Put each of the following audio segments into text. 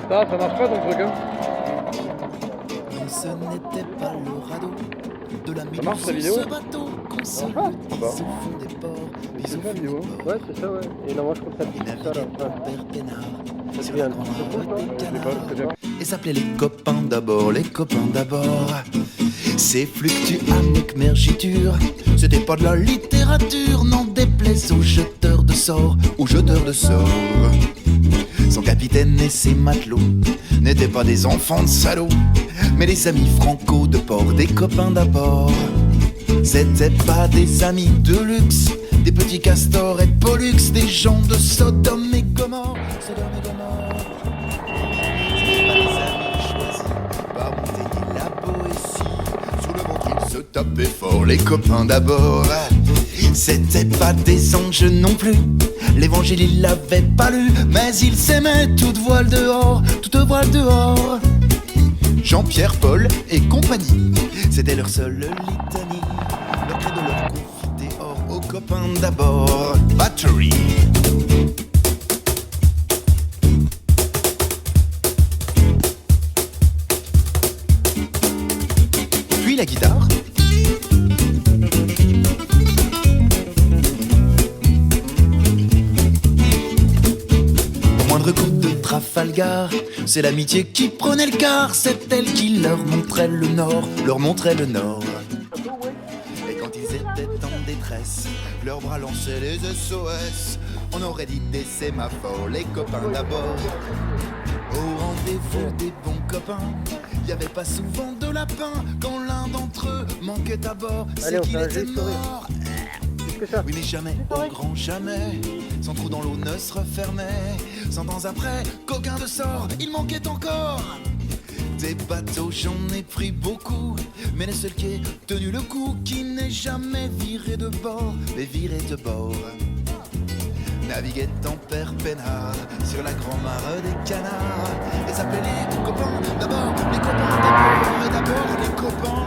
Ça marche pas ton truc, hein? Non, ce n'était pas le radeau de la Ça marche, la vidéo? ce bateau qu'on se Ça marche, ils bah. au fond des ports, ils C'est au ça la fond des vidéo? ports. Ouais, c'est ça, ouais. Et non, moi je trouve ça Ils pique ça là. naviguaient en père peinard Ça sur devient la un grande petit peu route cool, des non? Je sais pas, canards. parce que j'aime. Et s'appelait les copains d'abord, les copains d'abord. Ces fluctuamiques mergitures, c'était pas de la littérature, n'en déplaise aux jeteurs de sorts, aux jeteurs de sorts. Son capitaine et ses matelots n'étaient pas des enfants de salauds, mais des amis franco de port, des copains d'abord. C'était pas des amis de luxe, des petits castors et pollux, des gens de Sodome et Gomorre. Sodome et Gomorre. C'était pas des amis choisis par Montaigne la Boétie. Sous le ventre ils se tapaient fort, les copains d'abord. C'était pas des anges non plus, l'évangile ils l'avaient pas lu, mais ils s'aimaient toutes voiles dehors, toutes voiles dehors. Jean-Pierre, Paul et compagnie, c'était leur seule litanie, leur credo, leur confité or aux copains d'abord. Battery. Puis la guitare. Au moindre coup de Trafalgar, c'est l'amitié qui prenait le quart, c'est elle qui leur montrait le nord, leur montrait le nord. Et quand ils étaient en détresse, leurs bras lançaient les SOS. On aurait dit des sémaphores, les copains d'abord. Au rendez-vous des bons copains, y avait pas souvent de lapin. Quand l'un d'entre eux manquait à bord, c'est qu'il était mort. Oui mais jamais, au grand jamais, sans trou dans l'eau ne se refermait. 100 ans après, qu'aucun de sort, il manquait encore. Des bateaux j'en ai pris beaucoup, mais le seul qui ait tenu le coup, qui n'est jamais viré de bord, mais viré de bord, naviguait en père peinard sur la grand-mare des canards. Et s'appelait les copains d'abord, les copains d'abord, et d'abord les copains.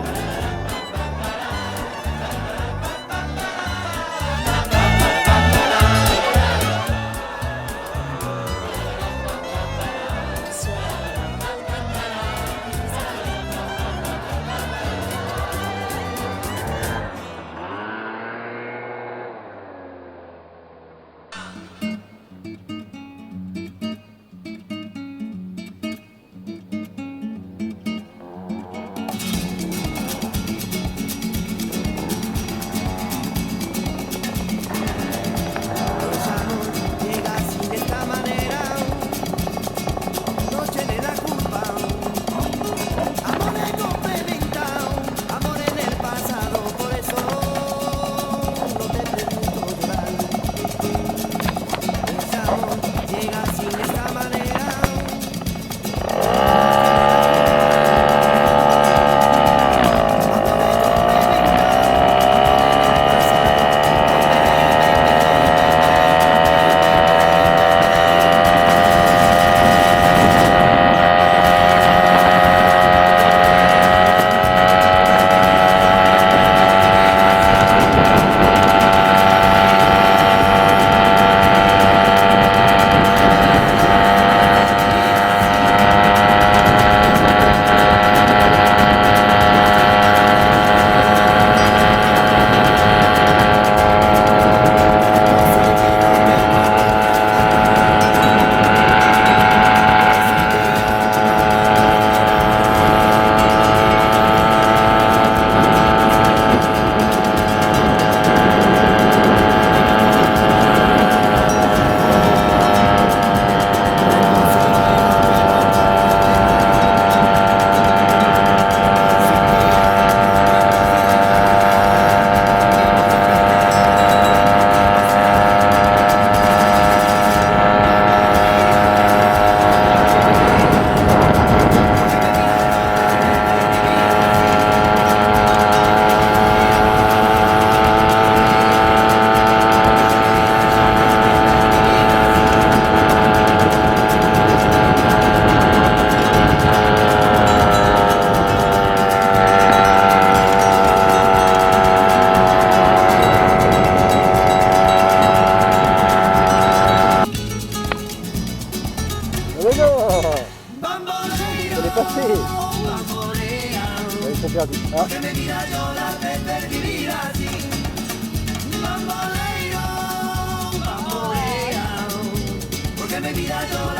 perdu. Ah. C'est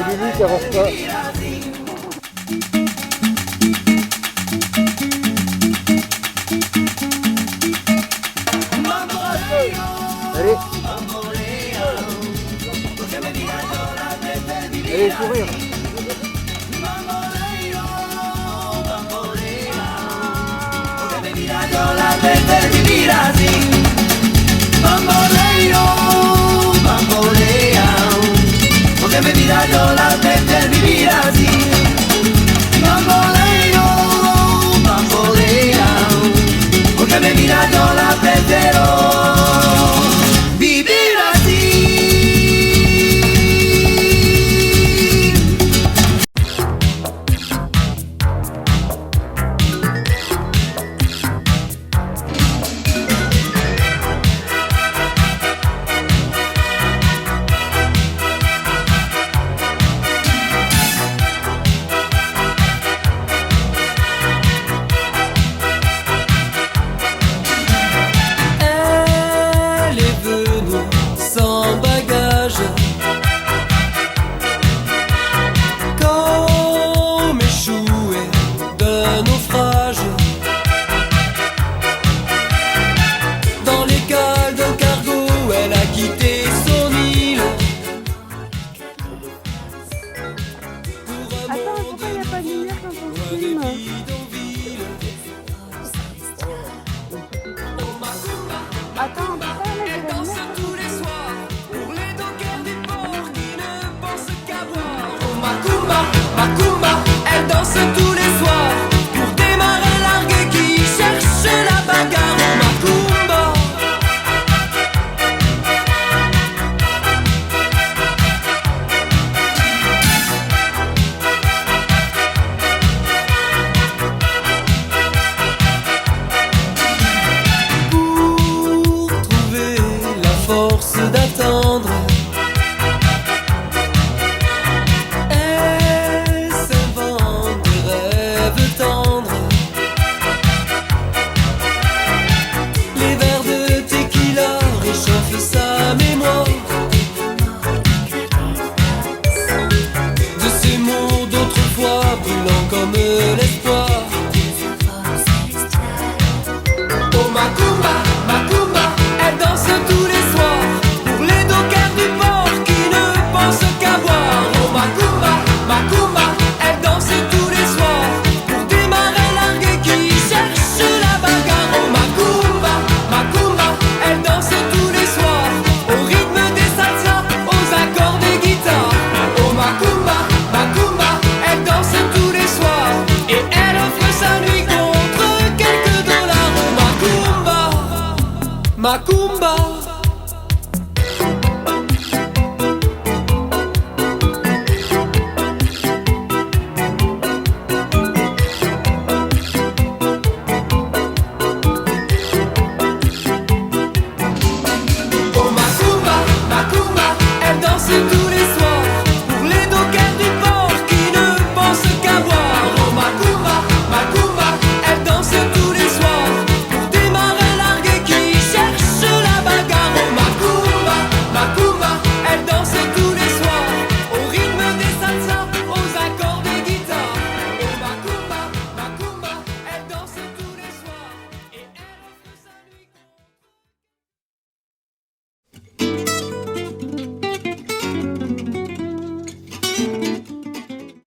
Lulu qui avance pas. Allez. Allez, sourire. Porque mi vida yo la dejé vivir así. Bamboleo, bamboleo. Porque mi vida yo la prefiero vivir así. Attends, pourquoi il n'y a pas de lumière quand on filme? Attends, on peut pas mettre de la lumière quand on filme. Macumba, elle danse tous les soirs pour des marins largués qui cherchent la bagarre. Oh Macumba. Pour trouver la force d'attendre,